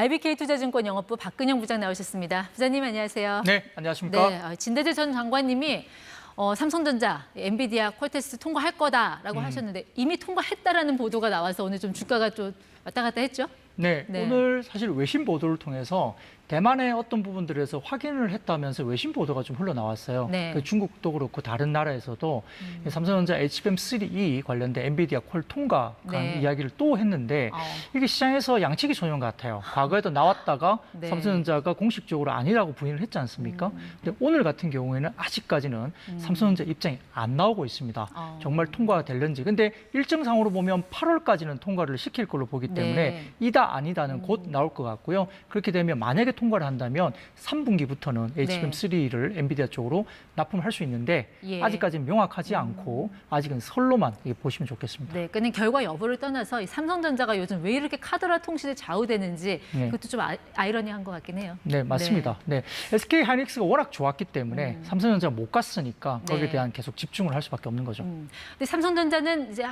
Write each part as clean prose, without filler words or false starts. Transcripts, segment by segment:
IBK투자증권 영업부 박근영 부장 나오셨습니다. 부장님 안녕하세요. 네, 안녕하십니까? 네, 진대재 전 장관님이 삼성전자, 엔비디아, 퀄테스트 통과할 거다라고 하셨는데 이미 통과했다라는 보도가 나와서 오늘 좀 주가가 좀 왔다 갔다 했죠? 네, 네. 오늘 사실 외신 보도를 통해서 대만의 어떤 부분들에서 확인을 했다면서 외신 보도가 좀 흘러나왔어요. 네. 그 중국도 그렇고 다른 나라에서도 삼성전자 HBM3E 관련된 엔비디아 퀄 통과 네. 이야기를 또 했는데 이게 시장에서 양측이 소용 같아요. 과거에도 나왔다가 네. 삼성전자가 공식적으로 아니라고 부인을 했지 않습니까? 근데 오늘 같은 경우에는 아직까지는 삼성전자 입장이 안 나오고 있습니다. 정말 통과가 될는지. 근데 일정상으로 보면 8월까지는 통과를 시킬 걸로 보기 때문에 네. 이다 아니다는 곧 나올 것 같고요. 그렇게 되면 만약에 통과를 한다면 3분기부터는 HBM3를 엔비디아 쪽으로 납품할 수 있는데 예. 아직까지는 명확하지 않고 아직은 설로만 보시면 좋겠습니다. 네, 그는 결과 여부를 떠나서 이 삼성전자가 요즘 왜 이렇게 카드라 통신에 좌우되는지 네. 그것도 좀 아이러니한 것 같긴 해요. 네, 맞습니다. 네. SK 하이닉스가 워낙 좋았기 때문에 삼성전자가 못 갔으니까 거기에 네. 대한 계속 집중을 할 수밖에 없는 거죠. 근데 삼성전자는 이제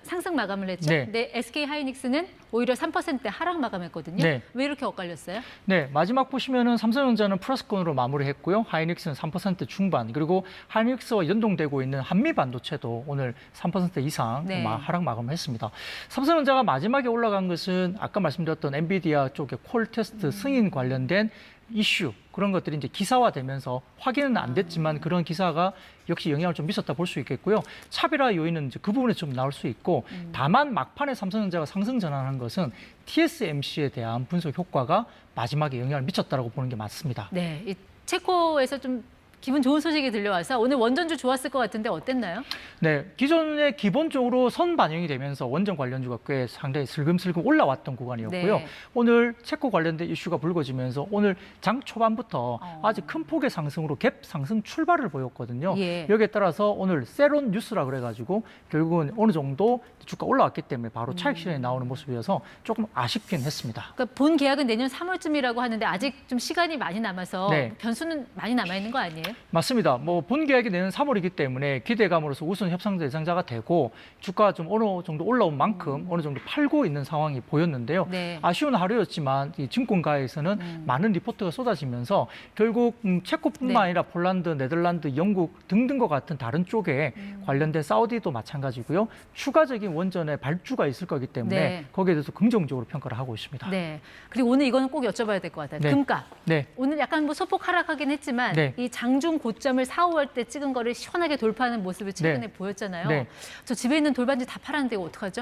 상승 마감을 했죠. 네. 근데 SK 하이닉스는 오히려 3% 하락 마감했거든요. 네. 왜 이렇게 엇갈렸어요? 네, 마지막 보시면은 삼성전자는 플러스권으로 마무리했고요. 하이닉스는 3% 중반, 그리고 하이닉스와 연동되고 있는 한미 반도체도 오늘 3% 이상 네. 하락 마감을 했습니다. 삼성전자가 마지막에 올라간 것은 아까 말씀드렸던 엔비디아 쪽의 콜 테스트 승인 관련된 이슈, 그런 것들이 이제 기사화되면서 확인은 안 됐지만 그런 기사가 역시 영향을 좀 미쳤다 볼 수 있겠고요. 차별화 요인은 이제 그 부분에 좀 나올 수 있고, 다만 막판에 삼성전자가 상승 전환한 것은 TSMC에 대한 분석 효과가 마지막에 영향을 미쳤다라고 보는 게 맞습니다. 네, 이 체코에서 좀 기분 좋은 소식이 들려와서 오늘 원전주 좋았을 것 같은데 어땠나요? 네, 기존에 기본적으로 선 반영이 되면서 원전 관련주가 꽤 상당히 슬금슬금 올라왔던 구간이었고요. 네. 오늘 체코 관련된 이슈가 불거지면서 오늘 장 초반부터 아주 큰 폭의 상승으로 갭 상승 출발을 보였거든요. 예. 여기에 따라서 오늘 세론 뉴스라 그래가지고 결국은 어느 정도 주가 올라왔기 때문에 바로 차익 실현이 나오는 모습이어서 조금 아쉽긴 했습니다. 그러니까 본 계약은 내년 3월쯤이라고 하는데 아직 좀 시간이 많이 남아서 네. 변수는 많이 남아 있는 거 아니에요? 맞습니다. 뭐 본 계약이 내년 3월이기 때문에 기대감으로서 우선 협상 대상자가 되고 주가가 좀 어느 정도 올라온 만큼 어느 정도 팔고 있는 상황이 보였는데요. 네. 아쉬운 하루였지만 이 증권가에서는 많은 리포트가 쏟아지면서 결국 체코뿐만 네. 아니라 폴란드, 네덜란드, 영국 등등과 같은 다른 쪽에 관련된 사우디도 마찬가지고요. 추가적인 원전의 발주가 있을 거기 때문에 네. 거기에 대해서 긍정적으로 평가를 하고 있습니다. 네. 그리고 오늘 이거는 꼭 여쭤봐야 될 것 같아요. 네. 금값. 네. 오늘 약간 뭐 소폭 하락하긴 했지만 네. 이 장중 고점을 4, 5월 때 찍은 거를 시원하게 돌파하는 모습을 최근에 네. 보였잖아요. 네. 저 집에 있는 돌반지 다 팔았는데 이거 어떡하죠?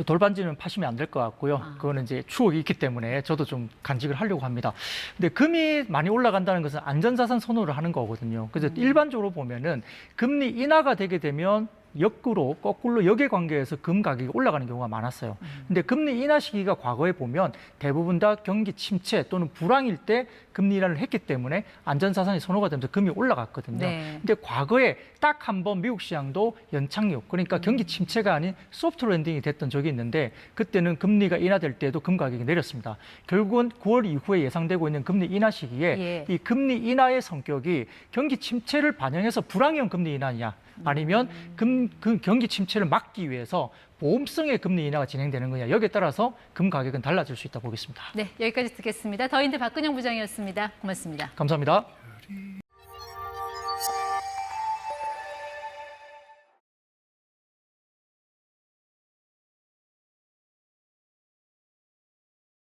돌반지는 파시면 안 될 것 같고요. 그거는 이제 추억이 있기 때문에 저도 좀 간직을 하려고 합니다. 근데 금이 많이 올라간다는 것은 안전자산 선호를 하는 거거든요. 그래서 일반적으로 보면은 금리 인하가 되게 되면 거꾸로 역의 관계에서 금 가격이 올라가는 경우가 많았어요. 근데 금리 인하 시기가 과거에 보면 대부분 다 경기 침체 또는 불황일 때 금리 인하를 했기 때문에 안전자산이 선호가 되면서 금이 올라갔거든요. 네. 근데 과거에 딱 한 번 미국 시장도 연착륙, 그러니까 경기 침체가 아닌 소프트 랜딩이 됐던 적이 있는데 그때는 금리가 인하될 때도 금 가격이 내렸습니다. 결국은 9월 이후에 예상되고 있는 금리 인하 시기에 예. 이 금리 인하의 성격이 경기 침체를 반영해서 불황형 금리 인하냐 아니면 그 경기 침체를 막기 위해서 보험성의 금리 인하가 진행되는 거냐, 여기에 따라서 금 가격은 달라질 수 있다고 보겠습니다. 네, 여기까지 듣겠습니다. 더인드 박근영 부장이었습니다. 고맙습니다. 감사합니다.